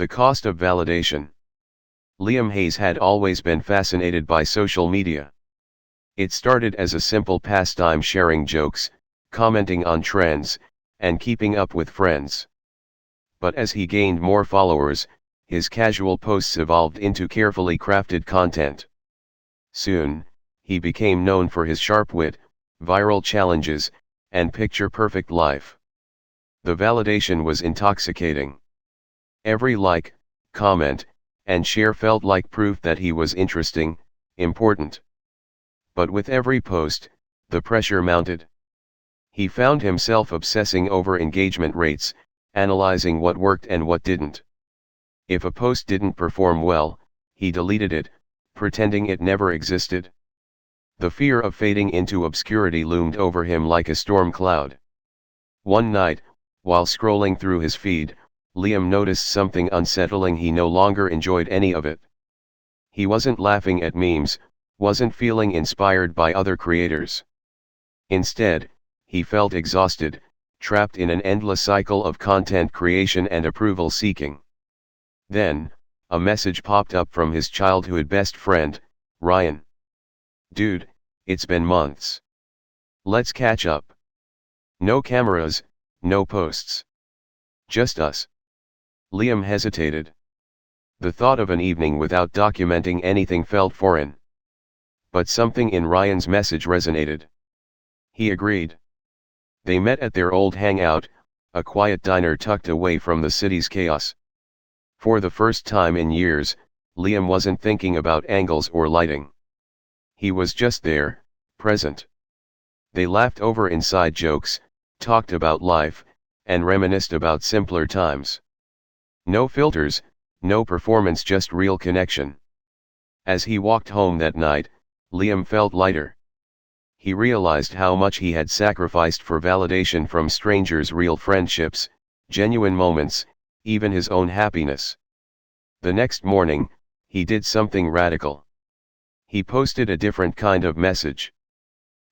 The cost of validation. Liam Hayes had always been fascinated by social media. It started as a simple pastime, sharing jokes, commenting on trends, and keeping up with friends. But as he gained more followers, his casual posts evolved into carefully crafted content. Soon, he became known for his sharp wit, viral challenges, and picture-perfect life. The validation was intoxicating. Every like, comment, and share felt like proof that he was interesting, important. But with every post, the pressure mounted. He found himself obsessing over engagement rates, analyzing what worked and what didn't. If a post didn't perform well, he deleted it, pretending it never existed. The fear of fading into obscurity loomed over him like a storm cloud. One night, while scrolling through his feed, Liam noticed something unsettling. He no longer enjoyed any of it. He wasn't laughing at memes, wasn't feeling inspired by other creators. Instead, he felt exhausted, trapped in an endless cycle of content creation and approval seeking. Then, a message popped up from his childhood best friend, Ryan. "Dude, it's been months. Let's catch up. No cameras, no posts. Just us." Liam hesitated. The thought of an evening without documenting anything felt foreign. But something in Ryan's message resonated. He agreed. They met at their old hangout, a quiet diner tucked away from the city's chaos. For the first time in years, Liam wasn't thinking about angles or lighting. He was just there, present. They laughed over inside jokes, talked about life, and reminisced about simpler times. No filters, no performance, just real connection. As he walked home that night, Liam felt lighter. He realized how much he had sacrificed for validation from strangers, real friendships, genuine moments, even his own happiness. The next morning, he did something radical. He posted a different kind of message.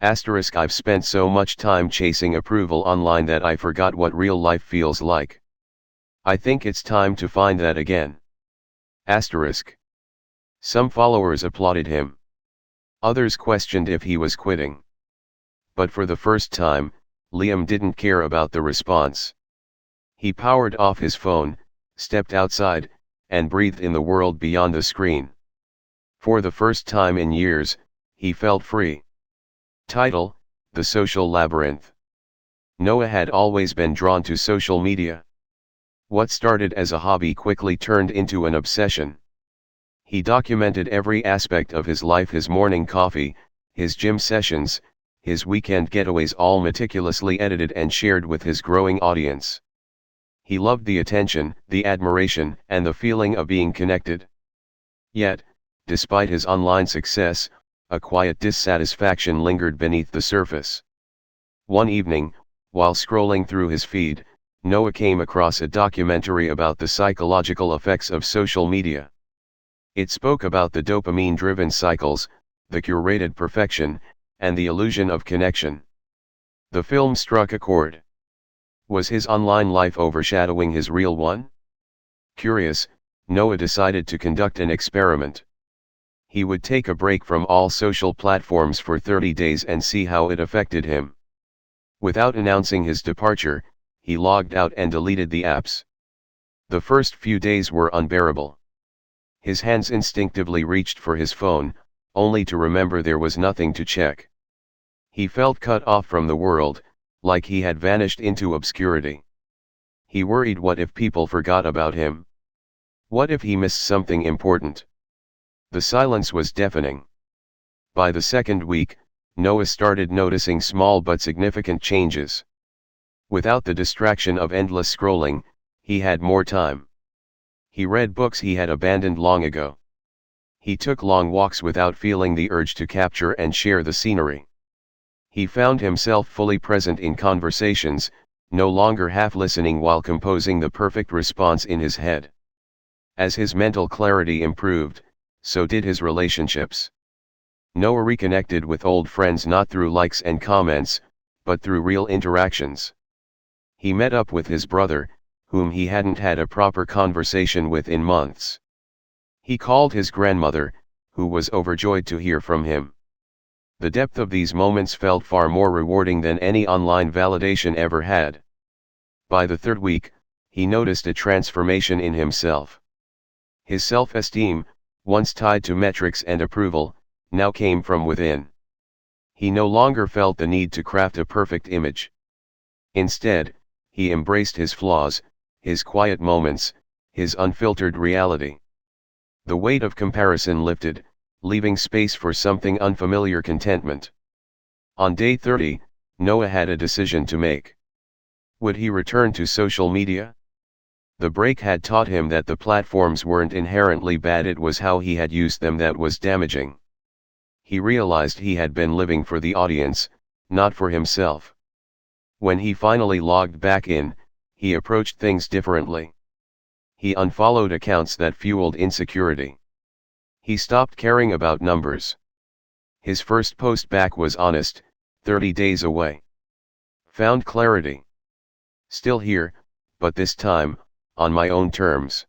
"I've spent so much time chasing approval online that I forgot what real life feels like. I think it's time to find that again." Some followers applauded him. Others questioned if he was quitting. But for the first time, Liam didn't care about the response. He powered off his phone, stepped outside, and breathed in the world beyond the screen. For the first time in years, he felt free. Title: The Social Labyrinth. Noah had always been drawn to social media. What started as a hobby quickly turned into an obsession. He documented every aspect of his life: his morning coffee, his gym sessions, his weekend getaways, all meticulously edited and shared with his growing audience. He loved the attention, the admiration, and the feeling of being connected. Yet, despite his online success, a quiet dissatisfaction lingered beneath the surface. One evening, while scrolling through his feed, Noah came across a documentary about the psychological effects of social media. It spoke about the dopamine-driven cycles, the curated perfection, and the illusion of connection. The film struck a chord. Was his online life overshadowing his real one? Curious, Noah decided to conduct an experiment. He would take a break from all social platforms for 30 days and see how it affected him. Without announcing his departure, he logged out and deleted the apps. The first few days were unbearable. His hands instinctively reached for his phone, only to remember there was nothing to check. He felt cut off from the world, like he had vanished into obscurity. He worried, what if people forgot about him? What if he missed something important? The silence was deafening. By the second week, Noah started noticing small but significant changes. Without the distraction of endless scrolling, he had more time. He read books he had abandoned long ago. He took long walks without feeling the urge to capture and share the scenery. He found himself fully present in conversations, no longer half listening while composing the perfect response in his head. As his mental clarity improved, so did his relationships. Noah reconnected with old friends not through likes and comments, but through real interactions. He met up with his brother, whom he hadn't had a proper conversation with in months. He called his grandmother, who was overjoyed to hear from him. The depth of these moments felt far more rewarding than any online validation ever had. By the third week, he noticed a transformation in himself. His self-esteem, once tied to metrics and approval, now came from within. He no longer felt the need to craft a perfect image. Instead, he embraced his flaws, his quiet moments, his unfiltered reality. The weight of comparison lifted, leaving space for something unfamiliar: contentment. On day 30, Noah had a decision to make. Would he return to social media? The break had taught him that the platforms weren't inherently bad, it was how he had used them that was damaging. He realized he had been living for the audience, not for himself. When he finally logged back in, he approached things differently. He unfollowed accounts that fueled insecurity. He stopped caring about numbers. His first post back was honest: 30 days away. Found clarity. Still here, but this time, on my own terms.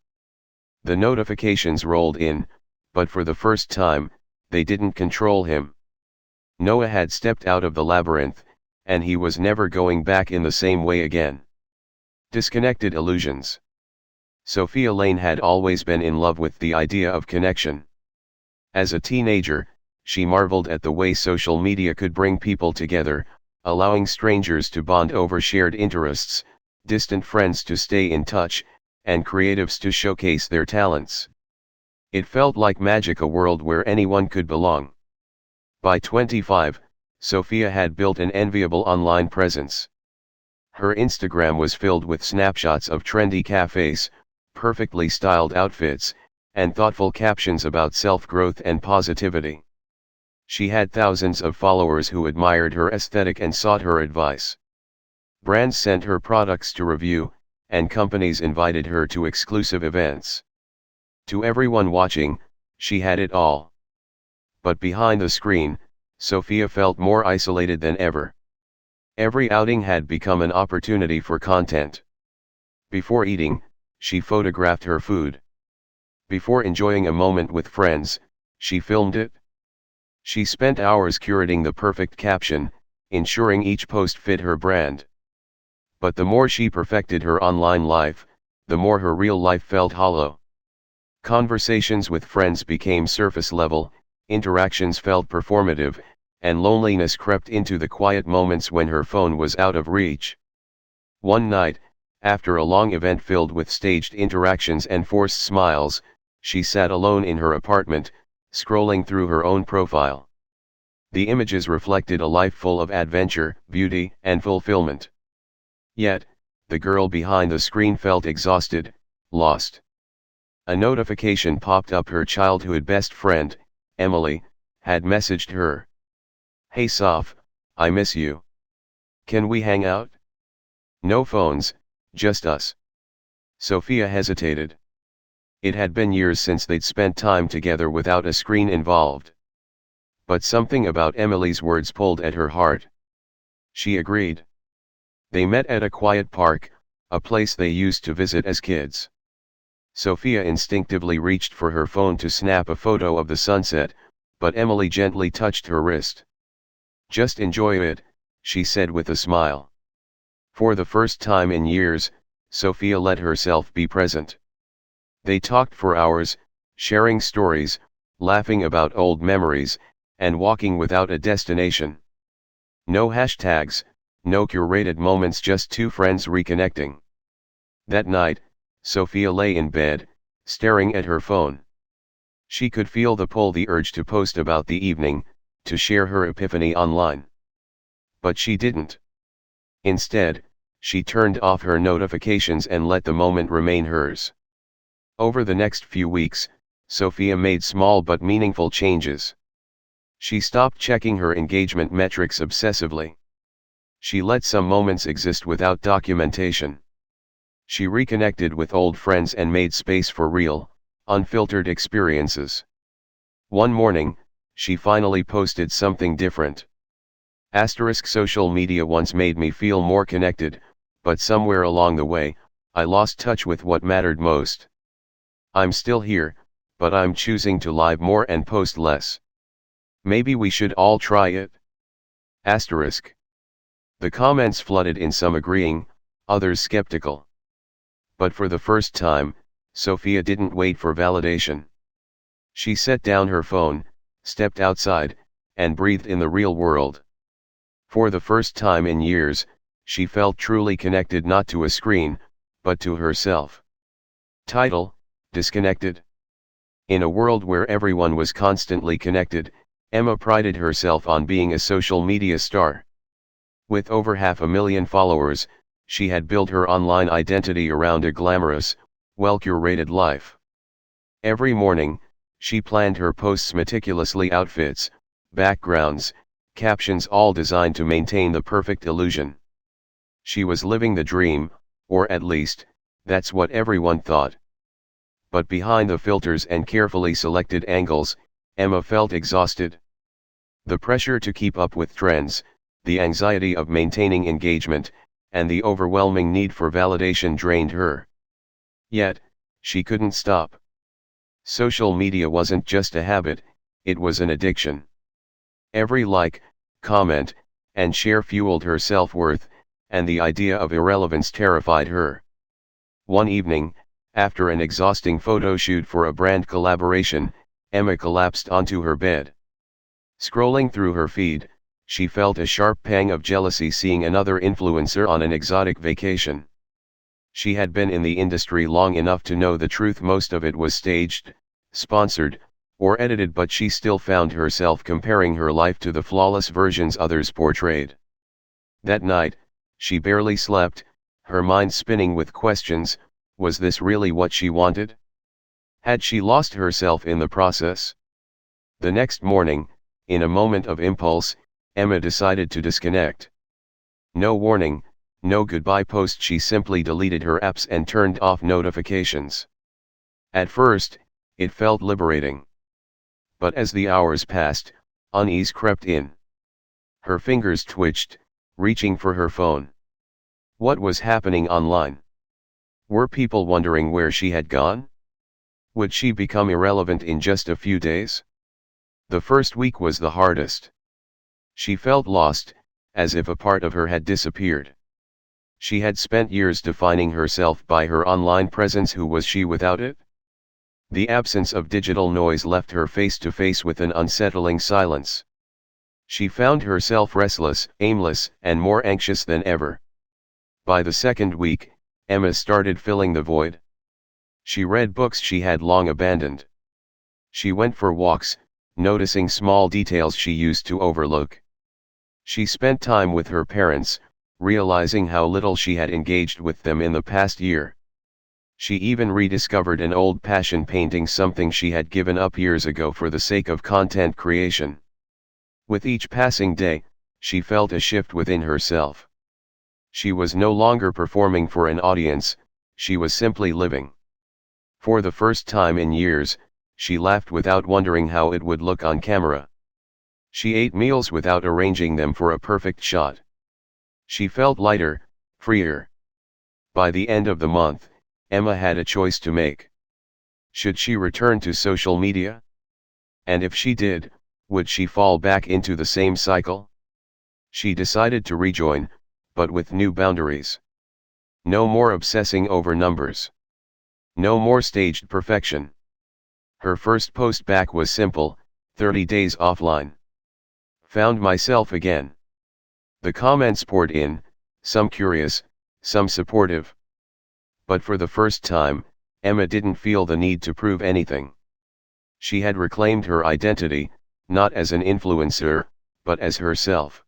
The notifications rolled in, but for the first time, they didn't control him. Noah had stepped out of the labyrinth, and he was never going back in the same way again. Disconnected illusions. Sophia Lane had always been in love with the idea of connection. As a teenager, she marveled at the way social media could bring people together, allowing strangers to bond over shared interests, distant friends to stay in touch, and creatives to showcase their talents. It felt like magic, a world where anyone could belong. By 25, Sophia had built an enviable online presence. Her Instagram was filled with snapshots of trendy cafes, perfectly styled outfits, and thoughtful captions about self-growth and positivity. She had thousands of followers who admired her aesthetic and sought her advice. Brands sent her products to review, and companies invited her to exclusive events. To everyone watching, she had it all. But behind the screen, Sophia felt more isolated than ever. Every outing had become an opportunity for content. Before eating, she photographed her food. Before enjoying a moment with friends, she filmed it. She spent hours curating the perfect caption, ensuring each post fit her brand. But the more she perfected her online life, the more her real life felt hollow. Conversations with friends became surface level, interactions felt performative, and loneliness crept into the quiet moments when her phone was out of reach. One night, after a long event filled with staged interactions and forced smiles, she sat alone in her apartment, scrolling through her own profile. The images reflected a life full of adventure, beauty, and fulfillment. Yet, the girl behind the screen felt exhausted, lost. A notification popped up. Her childhood best friend, Emily, had messaged her. "Hey Soph, I miss you. Can we hang out?" No phones, just us. Sophia hesitated. It had been years since they'd spent time together without a screen involved. But something about Emily's words pulled at her heart. She agreed. They met at a quiet park, a place they used to visit as kids. Sophia instinctively reached for her phone to snap a photo of the sunset, but Emily gently touched her wrist. "Just enjoy it," she said with a smile. For the first time in years, Sophia let herself be present. They talked for hours, sharing stories, laughing about old memories, and walking without a destination. No hashtags, no curated moments, just two friends reconnecting. That night, Sophia lay in bed, staring at her phone. She could feel the pull, the urge to post about the evening, to share her epiphany online. But she didn't. Instead, she turned off her notifications and let the moment remain hers. Over the next few weeks, Sophia made small but meaningful changes. She stopped checking her engagement metrics obsessively. She let some moments exist without documentation. She reconnected with old friends and made space for real, unfiltered experiences. One morning, she finally posted something different. Social media once made me feel more connected, but somewhere along the way, I lost touch with what mattered most. I'm still here, but I'm choosing to live more and post less. Maybe we should all try it? Asterisk. The comments flooded in, some agreeing, others skeptical. But for the first time, Sophia didn't wait for validation. She set down her phone, stepped outside, and breathed in the real world. For the first time in years, she felt truly connected, not to a screen, but to herself. Title: Disconnected. In a world where everyone was constantly connected, Emma prided herself on being a social media star. With over 500,000 followers, she had built her online identity around a glamorous, well-curated life. Every morning, she planned her posts meticulously: outfits, backgrounds, captions, all designed to maintain the perfect illusion. She was living the dream, or at least, that's what everyone thought. But behind the filters and carefully selected angles, Emma felt exhausted. The pressure to keep up with trends, the anxiety of maintaining engagement, and the overwhelming need for validation drained her. Yet, she couldn't stop. Social media wasn't just a habit, it was an addiction. Every like, comment, and share fueled her self-worth, and the idea of irrelevance terrified her. One evening, after an exhausting photo shoot for a brand collaboration, Emma collapsed onto her bed. Scrolling through her feed, she felt a sharp pang of jealousy seeing another influencer on an exotic vacation. She had been in the industry long enough to know the truth: most of it was staged, sponsored, or edited, but she still found herself comparing her life to the flawless versions others portrayed. That night, she barely slept, her mind spinning with questions: was this really what she wanted? Had she lost herself in the process? The next morning, in a moment of impulse, Emma decided to disconnect. No warning, no goodbye post, she simply deleted her apps and turned off notifications. At first, it felt liberating. But as the hours passed, unease crept in. Her fingers twitched, reaching for her phone. What was happening online? Were people wondering where she had gone? Would she become irrelevant in just a few days? The first week was the hardest. She felt lost, as if a part of her had disappeared. She had spent years defining herself by her online presence. Who was she without it? The absence of digital noise left her face to face with an unsettling silence. She found herself restless, aimless, and more anxious than ever. By the second week, Emma started filling the void. She read books she had long abandoned. She went for walks, noticing small details she used to overlook. She spent time with her parents, realizing how little she had engaged with them in the past year. She even rediscovered an old passion: painting, something she had given up years ago for the sake of content creation. With each passing day, she felt a shift within herself. She was no longer performing for an audience, she was simply living. For the first time in years, she laughed without wondering how it would look on camera. She ate meals without arranging them for a perfect shot. She felt lighter, freer. By the end of the month, Emma had a choice to make. Should she return to social media? And if she did, would she fall back into the same cycle? She decided to rejoin, but with new boundaries. No more obsessing over numbers. No more staged perfection. Her first post back was simple: 30 days offline. Found myself again. The comments poured in, some curious, some supportive. But for the first time, Emma didn't feel the need to prove anything. She had reclaimed her identity, not as an influencer, but as herself.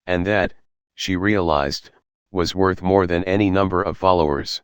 And that, she realized, was worth more than any number of followers.